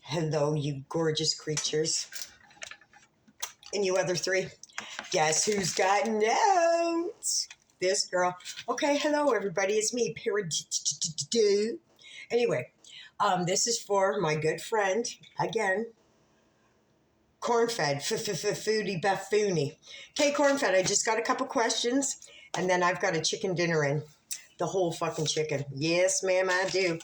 Hello, you gorgeous creatures. And you other three. Guess who's got notes? This girl. Okay, hello, everybody. It's me, Paradiddle. Anyway, this is for my good friend, again, Cornfed, Foodie Buffoony. Okay, Cornfed, I just got a couple questions, and then I've got a chicken dinner in. The whole fucking chicken. Yes, ma'am, I do.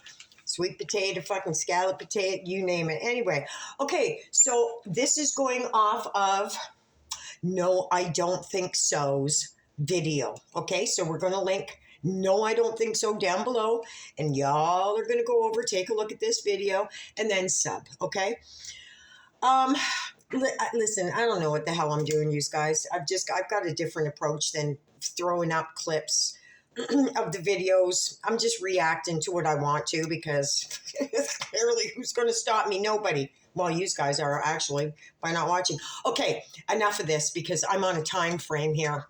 Sweet potato, fucking scallop potato, you name it. Anyway, okay, so this is going off of No, I Don't Think So's video. Okay, so we're going to link No, I Don't Think So down below, and y'all are going to go over, take a look at this video, and then sub, okay? Listen, I don't know what the hell I'm doing, you guys. I've got a different approach than throwing up clips of the videos. I'm just reacting to what I want to because clearly who's going to stop me? Nobody. Well, you guys are actually by not watching. Okay, enough of this because I'm on a time frame here.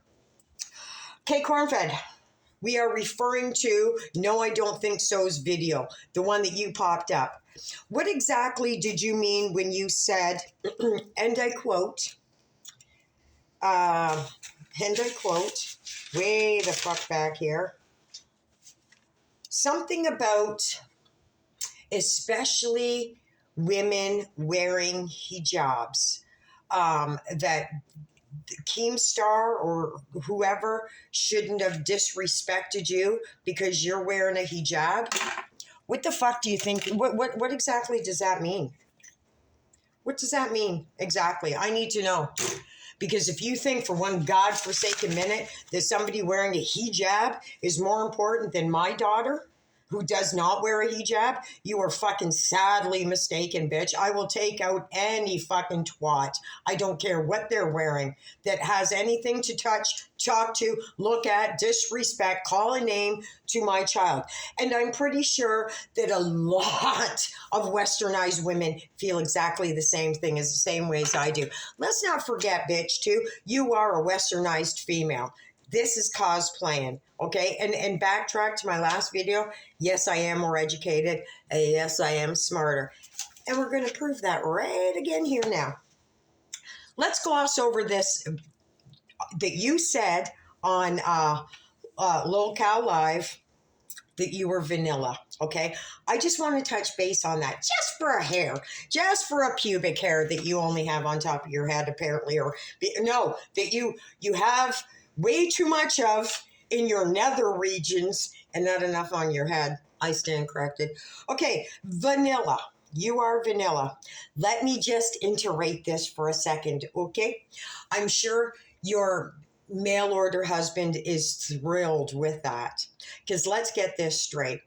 Okay, Cornfed, we are referring to No, I Don't Think So's video, the one that you popped up. What exactly did you mean when you said, and I quote, way the fuck back here, something about especially women wearing hijabs, that Keemstar or whoever shouldn't have disrespected you because you're wearing a hijab? What the fuck do you think? What exactly does that mean? What does that mean exactly? I need to know. Because if you think for one godforsaken minute that somebody wearing a hijab is more important than my daughter, who does not wear a hijab, you are fucking sadly mistaken, bitch. I will take out any fucking twat. I don't care what they're wearing that has anything to touch, talk to, look at, disrespect, call a name to my child. And I'm pretty sure that a lot of westernized women feel exactly the same thing as the same ways I do. Let's not forget, bitch, too, you are a westernized female. This is cosplaying, okay? And backtrack to my last video. Yes, I am more educated. Yes, I am smarter. And we're going to prove that right again here now. Let's gloss over this that you said on Lol Cow Live that you were vanilla, okay? I just want to touch base on that just for a hair, just for a pubic hair that you only have on top of your head apparently, or no, that you have way too much of in your nether regions and not enough on your head. I stand corrected. Okay, vanilla. You are vanilla. Let me just iterate this for a second, okay? I'm sure your mail order husband is thrilled with that. Because let's get this straight.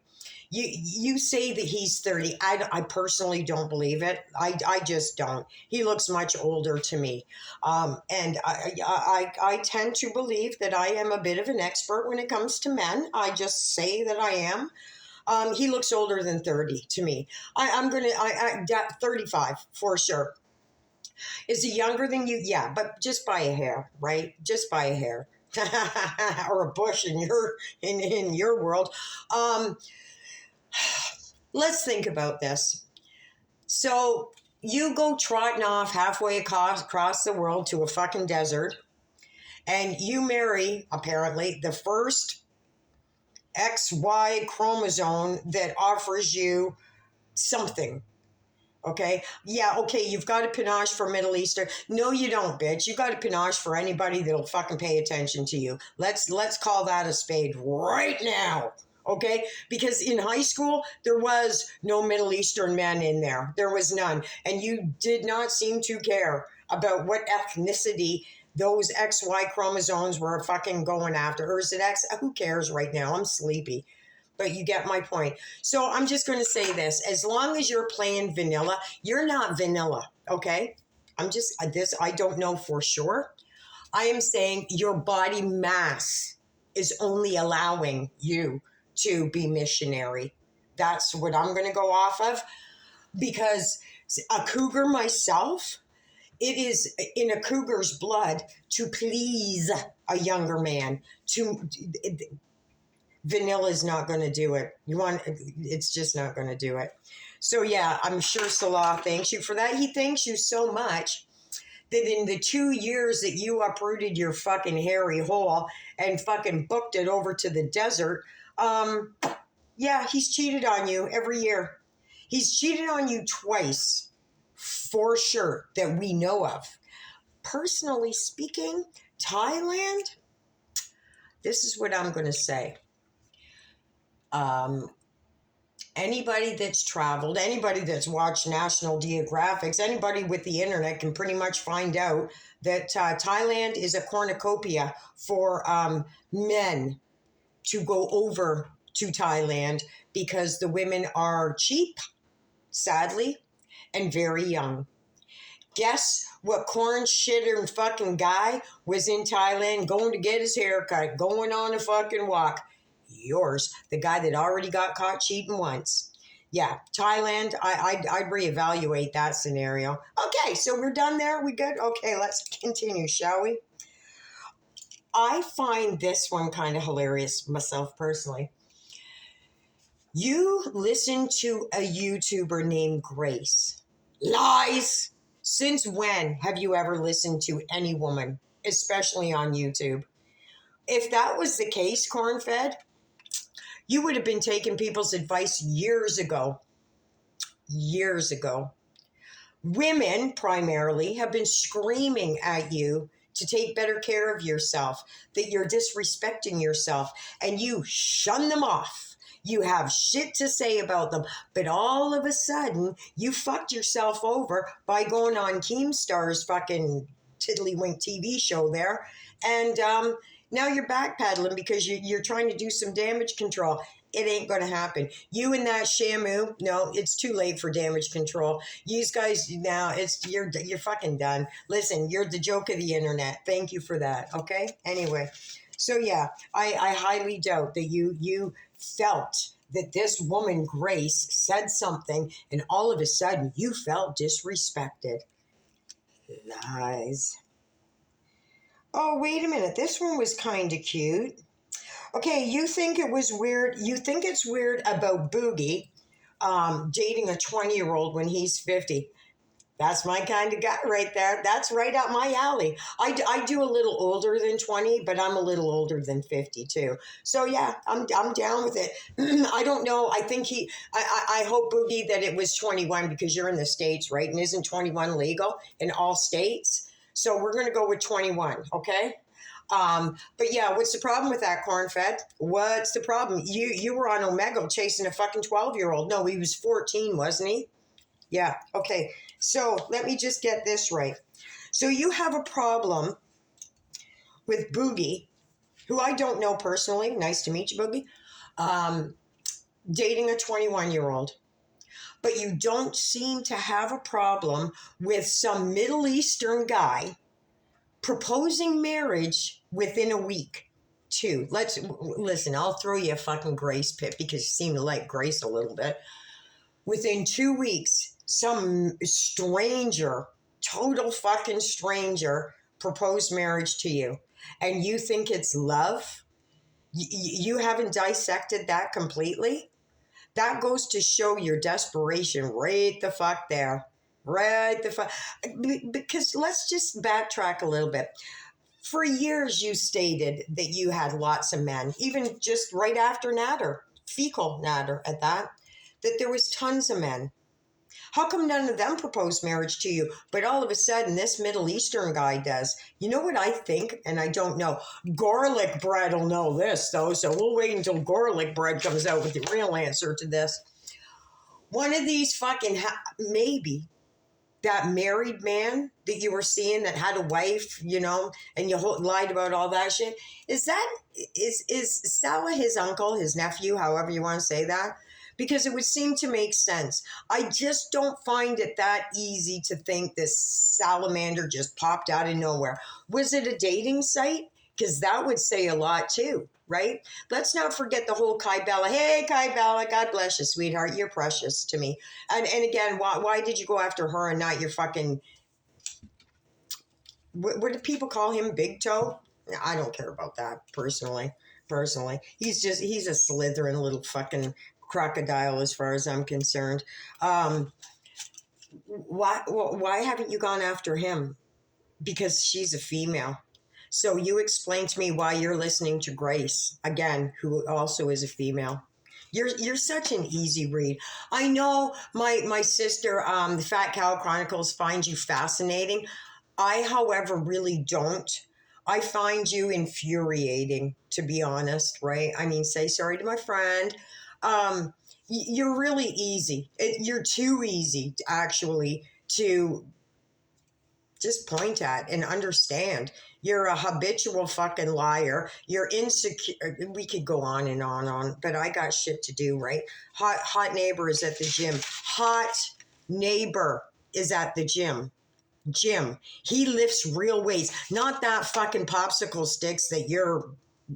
You say that he's 30. I personally don't believe it. I just don't. He looks much older to me. And I tend to believe that I am a bit of an expert when it comes to men. I just say that I am. He looks older than 30 to me. I'm going to, 35 for sure. Is he younger than you? Yeah, but just by a hair, right? Just by a hair. Or a bush in your world. Let's think about this. So you go trotting off halfway across the world to a fucking desert, and you marry, apparently, the first XY chromosome that offers you something. Okay? Yeah, okay, you've got a panache for Middle Eastern. No, you don't, bitch. You got a panache for anybody that'll fucking pay attention to you. Let's call that a spade right now. Okay? Because in high school, there was no Middle Eastern men in there. There was none. And you did not seem to care about what ethnicity those XY chromosomes were fucking going after. Or is it X? Who cares right now? I'm sleepy. But you get my point. So I'm just going to say this. As long as you're playing vanilla, you're not vanilla, okay? I don't know for sure. I am saying your body mass is only allowing you to be missionary. That's what I'm going to go off of. Because a cougar myself, it is in a cougar's blood to please a younger man. Vanilla is not going to do it. It's just not going to do it. So yeah, I'm sure Salah thanks you for that. He thanks you so much that in the 2 years that you uprooted your fucking hairy hole and fucking booked it over to the desert, um, yeah, he's cheated on you every year. He's cheated on you twice, for sure, that we know of. Personally speaking, Thailand, this is what I'm going to say. Um, Anybody that's traveled, anybody that's watched National Geographics, anybody with the internet can pretty much find out that Thailand is a cornucopia for men to go over to Thailand because the women are cheap, sadly, and very young. Guess what corn shitter fucking guy was in Thailand going to get his haircut, going on a fucking walk? Yours, the guy that already got caught cheating once. Yeah, Thailand, I'd reevaluate that scenario. Okay, so we're done there. We good? Okay, let's continue, shall we? I find this one kind of hilarious myself personally. You listen to a YouTuber named Grace. Lies! Since when have you ever listened to any woman, especially on YouTube? If that was the case, Cornfed, you would have been taking people's advice years ago. Years ago. Women, primarily, have been screaming at you to take better care of yourself, that you're disrespecting yourself, and you shun them off. You have shit to say about them, but all of a sudden, you fucked yourself over by going on Keemstar's fucking tiddlywink TV show there, and now you're backpedaling because you're trying to do some damage control. It ain't going to happen. You and that Shamu, no, it's too late for damage control. You guys now, you're fucking done. Listen, you're the joke of the internet. Thank you for that. Okay. Anyway, so yeah, I highly doubt that you felt that this woman Grace said something, and all of a sudden you felt disrespected. Lies. Oh, wait a minute. This one was kind of cute. Okay, you think it was weird. You think it's weird about Boogie dating a 20-year-old when he's 50. That's my kind of guy right there. That's right up my alley. I do a little older than 20, but I'm a little older than 50 too. So yeah, I'm down with it. I don't know. I think I hope, Boogie, that it was 21 because you're in the States, right? And isn't 21 legal in all states? So we're going to go with 21, okay? But yeah, what's the problem with that, Cornfed? What's the problem? You were on Omegle chasing a fucking 12-year-old. No, he was 14, wasn't he? Yeah, okay. So let me just get this right. So you have a problem with Boogie, who I don't know personally. Nice to meet you, Boogie. Dating a 21-year-old. But you don't seem to have a problem with some Middle Eastern guy proposing marriage within a week, too. Listen, I'll throw you a fucking Grace pit because you seem to like Grace a little bit. Within 2 weeks, some stranger, total fucking stranger, proposed marriage to you. And you think it's love? You haven't dissected that completely? That goes to show your desperation right the fuck there. Right the fuck. Because let's just backtrack a little bit. For years, you stated that you had lots of men, even just right after Nader, fecal Nader at that there was tons of men. How come none of them proposed marriage to you, but all of a sudden this Middle Eastern guy does? You know what I think, and I don't know. Garlic bread will know this, though, so we'll wait until garlic bread comes out with the real answer to this. One of these fucking, maybe, that married man that you were seeing that had a wife, and you lied about all that shit, is Salah his uncle, his nephew, however you want to say that? Because it would seem to make sense. I just don't find it that easy to think this salamander just popped out of nowhere. Was it a dating site? Because that would say a lot too, right? Let's not forget the whole Kai Bella. Hey, Kai Bella, God bless you, sweetheart. You're precious to me. And again, why did you go after her and not your fucking... What do people call him? Big Toe? I don't care about that, personally. He's a slithering little fucking crocodile as far as I'm concerned. Why haven't you gone after him? Because she's a female. So you explain to me why you're listening to Grace, again, who also is a female. You're such an easy read. I know my sister, the Fat Cow Chronicles, finds you fascinating. I, however, really don't. I find you infuriating, to be honest, right? I mean, say sorry to my friend. You're really easy. You're too easy, actually, to just point at and understand. You're a habitual fucking liar. You're insecure. We could go on, but I got shit to do, right? Hot neighbor is at the gym. Hot neighbor is at the gym. He lifts real weights, not that fucking popsicle sticks that your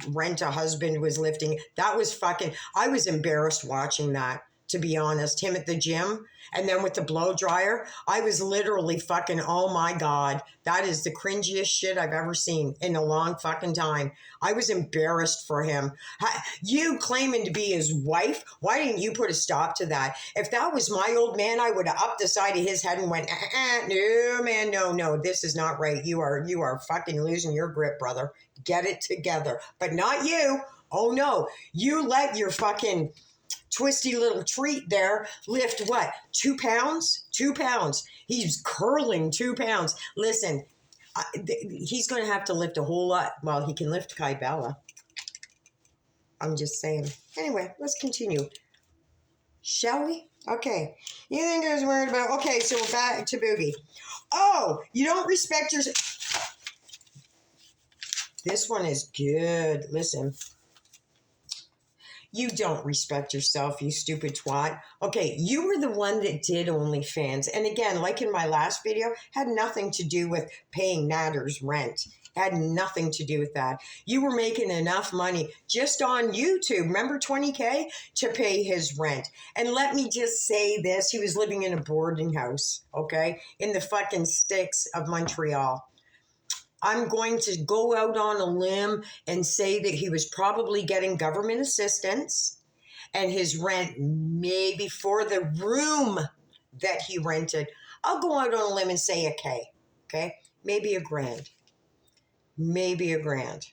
rent-a-husband was lifting. That was fucking, I was embarrassed watching that, to be honest. Him at the gym, and then with the blow dryer, I was literally fucking, oh my God, that is the cringiest shit I've ever seen in a long fucking time. I was embarrassed for him. You claiming to be his wife, why didn't you put a stop to that? If that was my old man, I would have upped the side of his head and went, no, man, no, this is not right. You are fucking losing your grip, brother. Get it together. But not you. Oh no, you let your fucking twisty little treat there lift what? 2 pounds? 2 pounds. He's curling 2 pounds. Listen, he's going to have to lift a whole lot. Well, he can lift Kai Bella. I'm just saying. Anyway, let's continue. Shall we? Okay. You think I was worried about... Okay, so we're back to Boogie. Oh, you don't respect your... This one is good. Listen. You don't respect yourself, you stupid twat. Okay, you were the one that did OnlyFans. And again, like in my last video, had nothing to do with paying Natter's rent. Had nothing to do with that. You were making enough money just on YouTube, remember 20K, to pay his rent. And let me just say this, he was living in a boarding house, okay, in the fucking sticks of Montreal. I'm going to go out on a limb and say that he was probably getting government assistance and his rent maybe for the room that he rented. I'll go out on a limb and say a K, okay? Maybe $1,000. Maybe $1,000.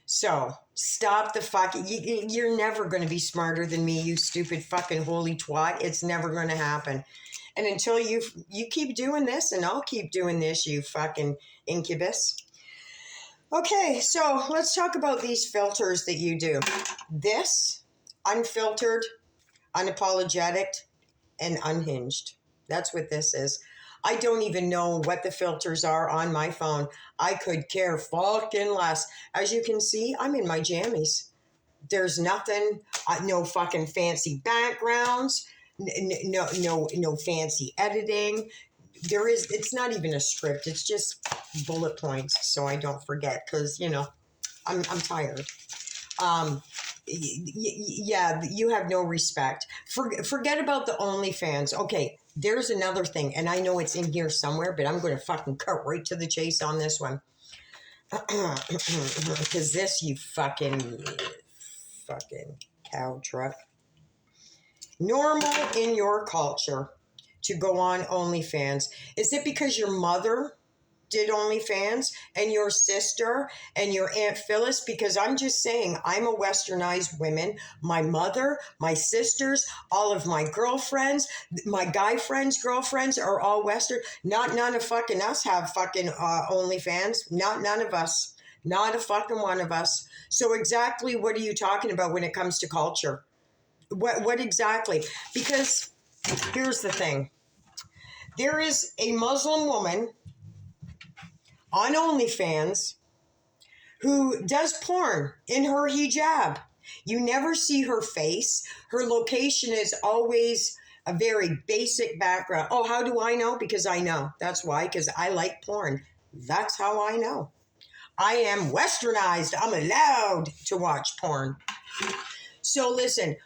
So stop the fucking, you're never going to be smarter than me, you stupid fucking holy twat. It's never going to happen. And until you keep doing this, and I'll keep doing this, you fucking incubus. Okay, so let's talk about these filters that you do. This, unfiltered, unapologetic, and unhinged. That's what this is. I don't even know what the filters are on my phone. I could care fucking less. As you can see, I'm in my jammies. There's nothing, no fucking fancy backgrounds. No fancy editing. It's not even a script. It's just bullet points so I don't forget because, I'm tired. Yeah, you have no respect. Forget about the OnlyFans. Okay, there's another thing, and I know it's in here somewhere, but I'm going to fucking cut right to the chase on this one. Because this, you fucking cow truck. Normal in your culture to go on OnlyFans. Is it because your mother did OnlyFans and your sister and your Aunt Phyllis? Because I'm just saying, I'm a westernized woman. My mother, my sisters, all of my girlfriends, my guy friends' girlfriends are all Western. None of fucking us have fucking OnlyFans. None of us. Not a fucking one of us. So exactly what are you talking about when it comes to culture? What exactly? Because here's the thing. There is a Muslim woman on OnlyFans who does porn in her hijab. You never see her face. Her location is always a very basic background. Oh, how do I know? Because I know. That's why, because I like porn. That's how I know. I am westernized. I'm allowed to watch porn. So listen,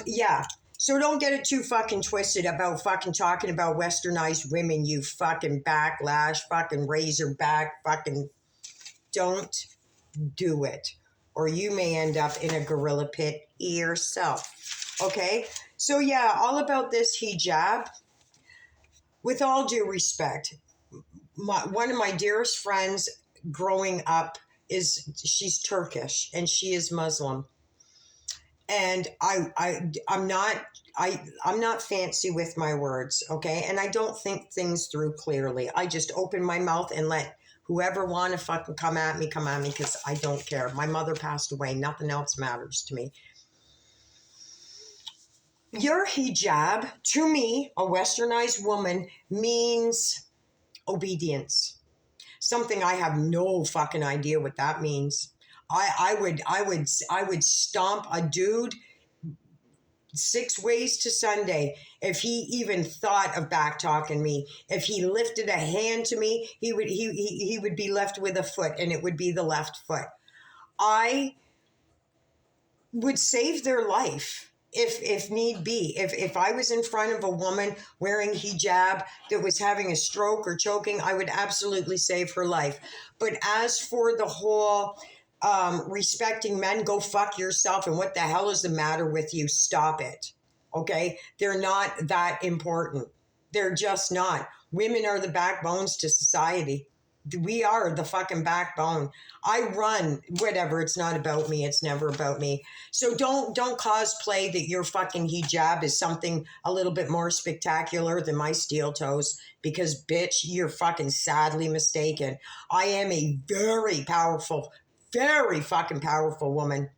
yeah. So don't get it too fucking twisted about fucking talking about westernized women, you fucking backlash, fucking razorback, fucking don't do it. Or you may end up in a gorilla pit yourself. Okay? So, yeah, all about this hijab. With all due respect, one of my dearest friends growing up she's Turkish and she is Muslim. And I'm not fancy with my words, okay? And I don't think things through clearly. I just open my mouth and let whoever want to fucking come at me, because I don't care. My mother passed away. Nothing else matters to me. Your hijab, to me, a westernized woman, means obedience. Something I have no fucking idea what that means. I would stomp a dude 6 ways to Sunday if he even thought of back talking me. If he lifted a hand to me, he would be left with a foot, and it would be the left foot. I would save their life if need be. If I was in front of a woman wearing hijab that was having a stroke or choking, I would absolutely save her life. But as for the whole respecting men, go fuck yourself, and what the hell is the matter with you? Stop it. Okay? They're not that important. They're just not. Women are the backbones to society. We are the fucking backbone. I run, whatever. It's not about me. It's never about me. So don't cosplay that your fucking hijab is something a little bit more spectacular than my steel toes, because bitch, you're fucking sadly mistaken. I am a very powerful, very fucking powerful woman.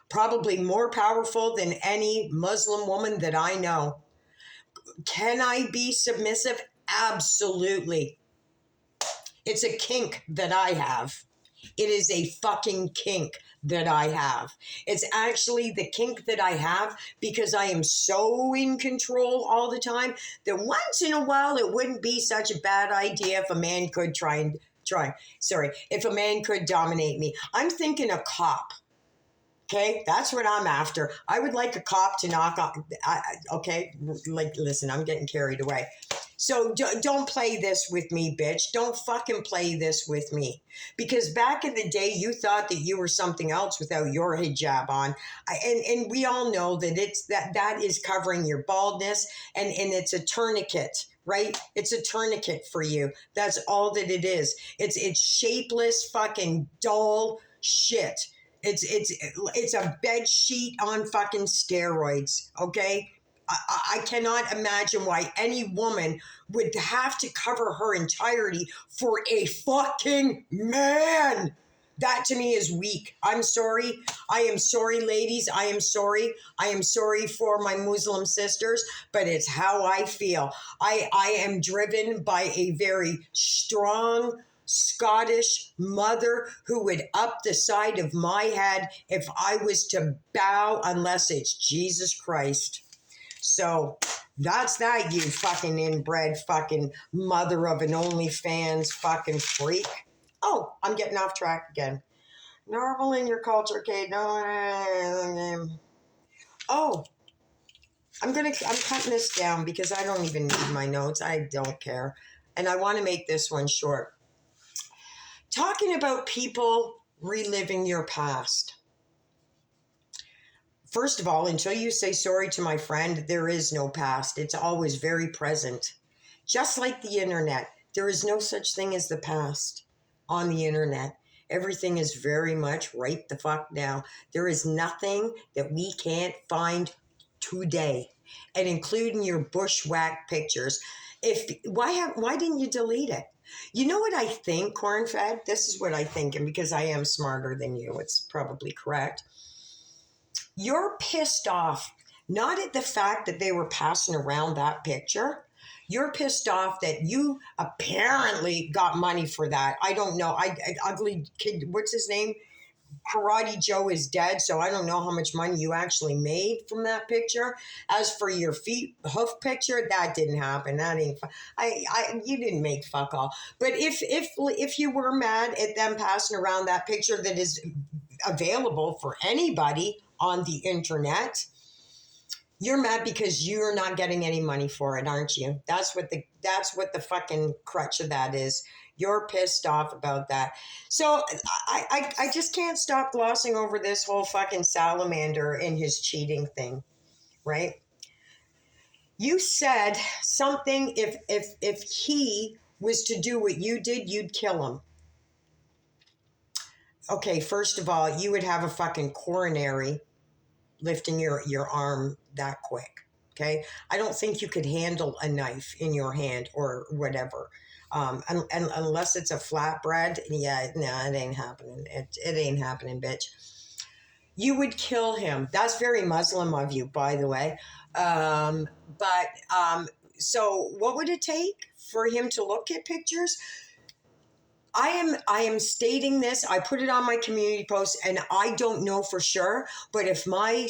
Probably more powerful than any Muslim woman that I know. Can I be submissive? Absolutely. It's a kink that I have. It is a fucking kink that I have. It's actually the kink that I have because I am so in control all the time that once in a while it wouldn't be such a bad idea if a man could if a man could dominate me. I'm thinking a cop. Okay, that's what I'm after. I would like a cop to knock on. Okay, like, listen, I'm getting carried away. So don't play this with me, bitch. Don't fucking play this with me. Because back in the day, you thought that you were something else without your hijab on. And we all know that that is covering your baldness, and it's a tourniquet, right? It's a tourniquet for you. That's all that it is. It's shapeless, fucking dull shit. It's a bed sheet on fucking steroids, okay? I cannot imagine why any woman would have to cover her entirety for a fucking man. That to me is weak. I'm sorry. I am sorry, ladies. I am sorry. I am sorry for my Muslim sisters, but it's how I feel. I am driven by a very strong Scottish mother who would up the side of my head if I was to bow unless it's Jesus Christ. So that's that, you fucking inbred fucking mother of an OnlyFans fucking freak. Oh, I'm getting off track again. Normal in your culture, Kate. No. Oh, I'm cutting this down because I don't even need my notes. I don't care. And I want to make this one short. Talking about people reliving your past. First of all, until you say sorry to my friend, there is no past. It's always very present. Just like the internet, there is no such thing as the past on the internet. Everything is very much right the fuck now. There is nothing that we can't find today, and including your bushwhack pictures. Why didn't you delete it? You know what I think, corn-fed? This is what I think, and because I am smarter than you, it's probably correct. You're pissed off, not at the fact that they were passing around that picture. You're pissed off that you apparently got money for that. I don't know. Ugly kid, what's his name? Karate Joe is dead, so I don't know how much money you actually made from that picture. As for your hoof picture, that didn't happen. That ain't. You didn't make fuck all. But if you were mad at them passing around that picture that is available for anybody on the internet, you're mad because you're not getting any money for it, aren't you? That's what the fucking crutch of that is. You're pissed off about that. So I just can't stop glossing over this whole fucking salamander and his cheating thing. right? You said something, if he was to do what you did, you'd kill him. Okay, first of all, you would have a fucking coronary lifting your arm that quick. Okay, I don't think you could handle a knife in your hand or whatever, and unless it's a flatbread. Yeah, no, it ain't happening. It ain't happening, bitch. You would kill him. That's very Muslim of you, by the way. But so what would it take for him to look at pictures? I am stating this. I put it on my community post, and I don't know for sure. But if my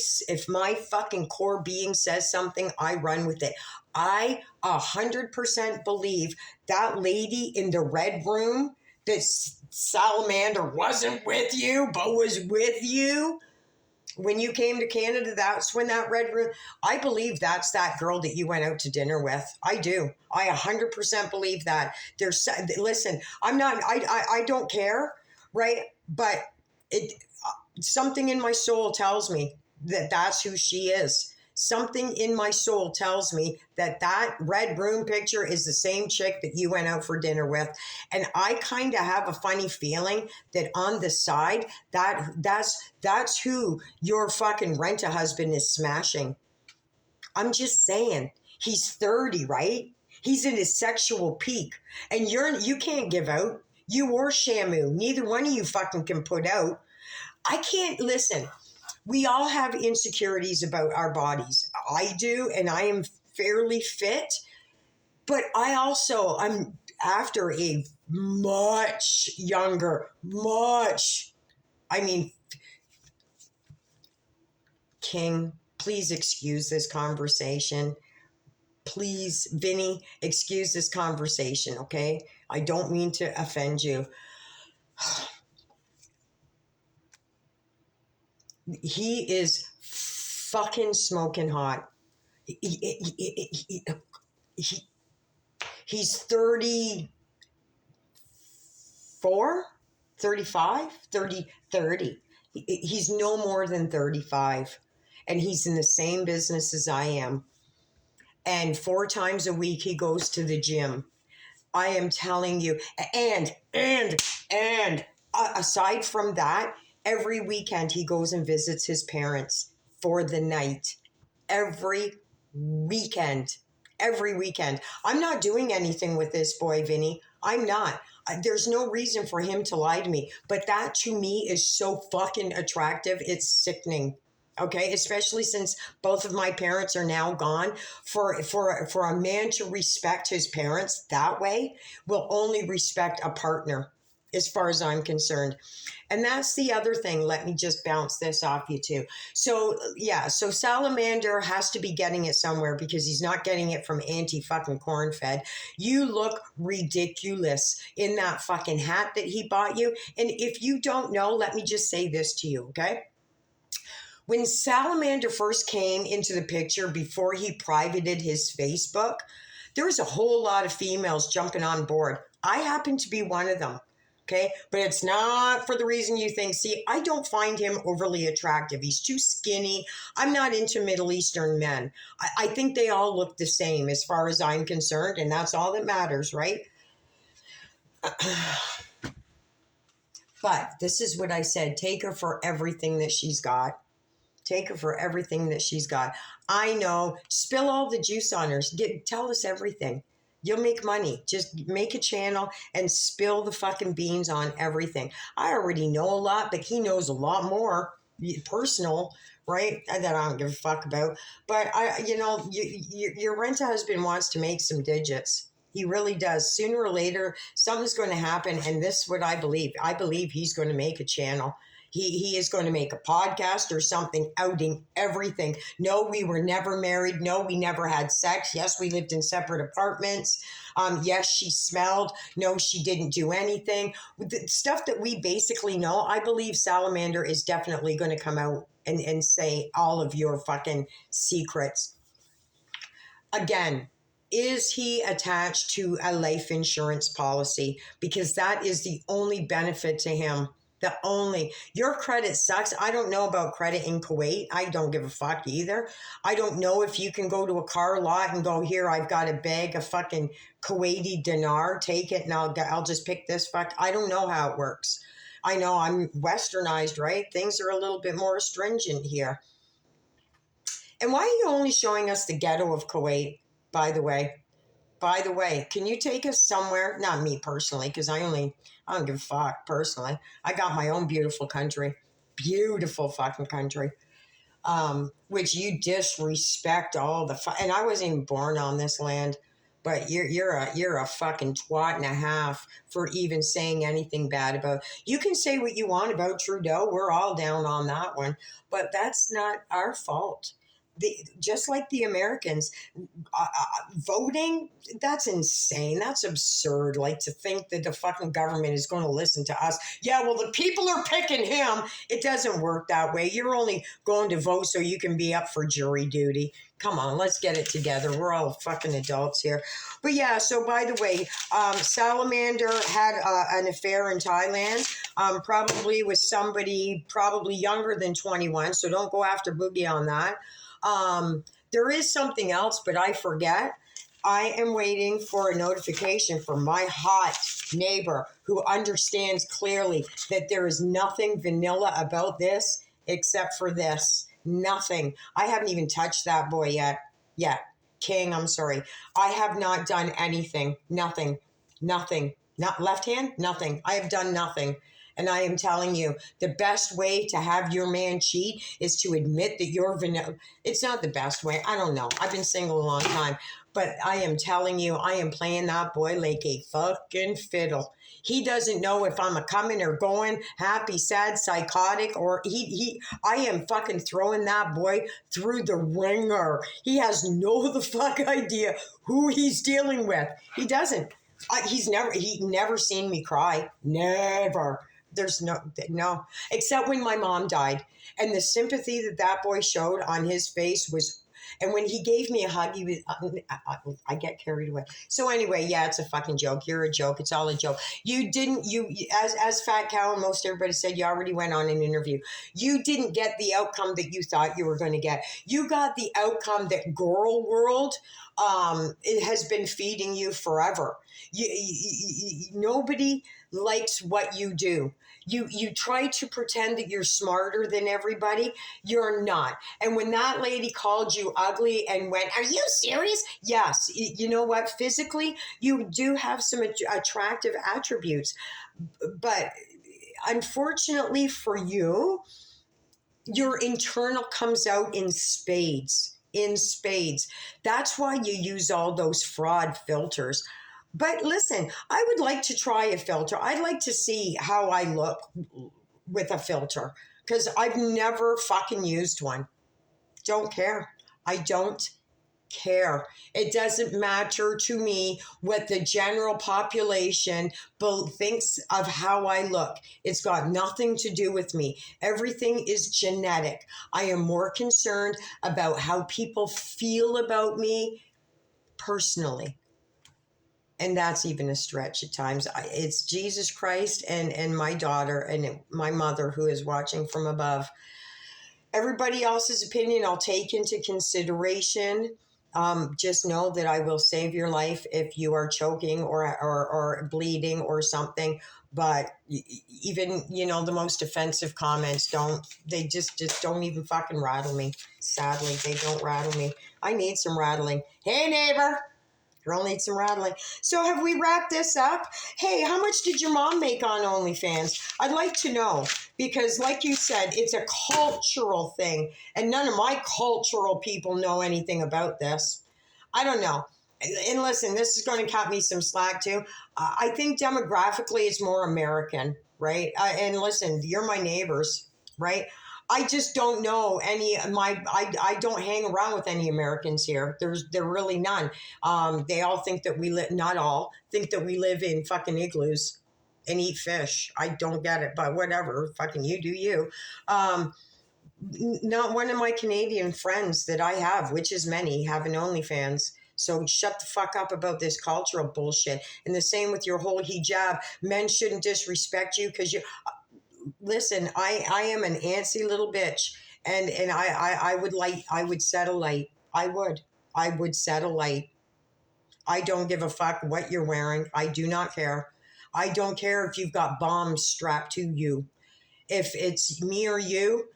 fucking core being says something, I run with it. I 100% believe that lady in the red room, that salamander wasn't with you, but was with you when you came to Canada. That's when that red room, I believe that's that girl that you went out to dinner with. I do. I 100% believe that. Listen, I don't care, right? But it, something in my soul tells me that that's who she is. Something in my soul tells me that that red room picture is the same chick that you went out for dinner with. And I kind of have a funny feeling that on the side, that's who your fucking rent-a-husband is smashing. I'm just saying. He's 30, right? He's in his sexual peak. And you can't give out. You or Shamu. Neither one of you fucking can put out. I can't listen. We all have insecurities about our bodies. I do, and I am fairly fit, but I'm after a much younger, King, please excuse this conversation. Please, Vinny, excuse this conversation, okay? I don't mean to offend you. He is fucking smoking hot. He's 34, 35, 30. He's no more than 35. And he's in the same business as I am. And 4 times a week he goes to the gym. I am telling you. And aside from that, every weekend he goes and visits his parents for the night. Every weekend. I'm not doing anything with this boy, Vinny. I'm not. There's no reason for him to lie to me. But that to me is so fucking attractive. It's sickening. Okay, especially since both of my parents are now gone. For a man to respect his parents that way will only respect a partner, as far as I'm concerned. And that's the other thing. Let me just bounce this off you too. So Salamander has to be getting it somewhere because he's not getting it from Auntie fucking Cornfed. You look ridiculous in that fucking hat that he bought you. And if you don't know, let me just say this to you, okay? When Salamander first came into the picture before he privated his Facebook, there was a whole lot of females jumping on board. I happen to be one of them. Okay, but it's not for the reason you think. See, I don't find him overly attractive. He's too skinny. I'm not into Middle Eastern men. I think they all look the same as far as I'm concerned, and that's all that matters, right? But this is what I said. Take her for everything that she's got. Take her for everything that she's got. I know. Spill all the juice on her. Tell us everything. You'll make money. Just make a channel and spill the fucking beans on everything. I already know a lot, but he knows a lot more personal, right? That I don't give a fuck about. But your rent-a-husband wants to make some digits. He really does. Sooner or later, something's going to happen. And this is what I believe. I believe he's going to make a channel. He is going to make a podcast or something outing everything. No, we were never married. No, we never had sex. Yes, we lived in separate apartments. Yes, she smelled. No, she didn't do anything. The stuff that we basically know, I believe Salamander is definitely going to come out and say all of your fucking secrets. Again, is he attached to a life insurance policy? Because that is the only benefit to him. Your credit sucks. I don't know about credit in Kuwait. I don't give a fuck either. I don't know if you can go to a car lot and go, here, I've got a bag of fucking Kuwaiti dinar, take it and I'll just pick this fuck. I don't know how it works. I know I'm westernized, right? Things are a little bit more stringent here. And why are you only showing us the ghetto of Kuwait, by the way? By the way, can you take us somewhere? Not me personally, because I don't give a fuck personally. I got my own beautiful country. Beautiful fucking country. Which you disrespect all the and I wasn't even born on this land, but you're a fucking twat and a half for even saying anything bad about. You can say what you want about Trudeau. We're all down on that one, but that's not our fault. Just like the Americans, voting, that's insane. That's absurd. Like to think that the fucking government is going to listen to us. Yeah, well, the people are picking him. It doesn't work that way. You're only going to vote so you can be up for jury duty. Come on, let's get it together. We're all fucking adults here. But yeah, so by the way, Salamander had an affair in Thailand, probably with somebody probably younger than 21. So don't go after Boogie on that. There is something else, but I forget. I am waiting for a notification from my hot neighbor who understands clearly that there is nothing vanilla about this except for this. Nothing. I haven't even touched that boy yet. King, I'm sorry. I have not done anything. Nothing. Not left hand? Nothing. I have done nothing. And I am telling you, the best way to have your man cheat is to admit that you're vanilla. It's not the best way. I don't know. I've been single a long time. But I am telling you, I am playing that boy like a fucking fiddle. He doesn't know if I'm a coming or going, happy, sad, psychotic, or I am fucking throwing that boy through the ringer. He has no the fuck idea who he's dealing with. He doesn't. He never seen me cry. Never. There's no, except when my mom died. And the sympathy that boy showed on his face was, and when he gave me a hug, he was, I get carried away. So anyway, yeah, it's a fucking joke. You're a joke. It's all a joke. As Fat Cow and most everybody said, you already went on an interview. You didn't get the outcome that you thought you were going to get. You got the outcome that Girl World, it has been feeding you forever. Nobody likes what you do. You try to pretend that you're smarter than everybody. You're not. And when that lady called you ugly and went, "Are you serious?" Yes. You know what? Physically, you do have some attractive attributes. But unfortunately for you, your internal comes out in spades. That's why you use all those fraud filters. But listen, I would like to try a filter. I'd like to see how I look with a filter because I've never fucking used one. Don't care. I don't care. It doesn't matter to me what the general population thinks of how I look. It's got nothing to do with me. Everything is genetic. I am more concerned about how people feel about me personally. And that's even a stretch at times. It's Jesus Christ and my daughter and my mother who is watching from above. Everybody else's opinion I'll take into consideration. Just know that I will save your life if you are choking or bleeding or something. But even, the most offensive comments just don't even fucking rattle me. Sadly, they don't rattle me. I need some rattling. Hey, neighbor. Girl needs some rattling. So have we wrapped this up? Hey, how much did your mom make on OnlyFans? I'd like to know because like you said, it's a cultural thing and none of my cultural people know anything about this. I don't know. And listen, this is going to cut me some slack too. I think demographically it's more American, right? And listen, you're my neighbors, right? I just don't know I don't hang around with any Americans here. There really none. They all think that not all, think that we live in fucking igloos and eat fish. I don't get it, but whatever. Fucking you do you. Not one of my Canadian friends that I have, which is many, have an OnlyFans. So shut the fuck up about this cultural bullshit. And the same with your whole hijab. Men shouldn't disrespect you because you... listen, I am an antsy little bitch, and I would set a light. I would set a light. I don't give a fuck what you're wearing. I do not care. I don't care if you've got bombs strapped to you. If it's me or you,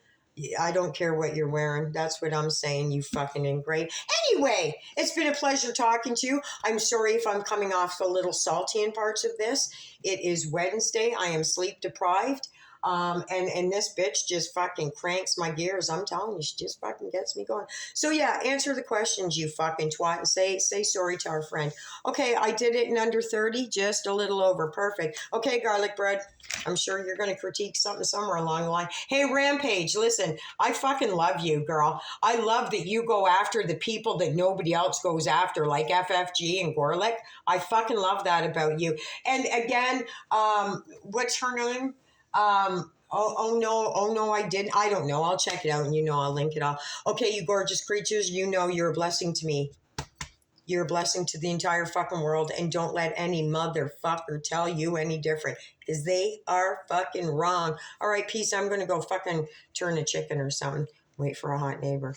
I don't care what you're wearing. That's what I'm saying, you fucking ingrate. Anyway, it's been a pleasure talking to you. I'm sorry if I'm coming off a little salty in parts of this. It is Wednesday. I am sleep deprived. And this bitch just fucking cranks my gears. I'm telling you, she just fucking gets me going. So yeah, answer the questions, you fucking twat, and say sorry to our friend. Okay, I did it in under 30, just a little over. Perfect. Okay, garlic bread. I'm sure you're going to critique something somewhere along the line. Hey, Rampage, listen, I fucking love you, girl. I love that you go after the people that nobody else goes after, like FFG and Gorlick. I fucking love that about you. And again, what's her name? Oh no, I didn't. I don't know. I'll check it out and I'll link it all. Okay, you gorgeous creatures, you're a blessing to me. You're a blessing to the entire fucking world, and don't let any motherfucker tell you any different, because they are fucking wrong. All right, peace. I'm going to go fucking turn a chicken or something. Wait for a hot neighbor.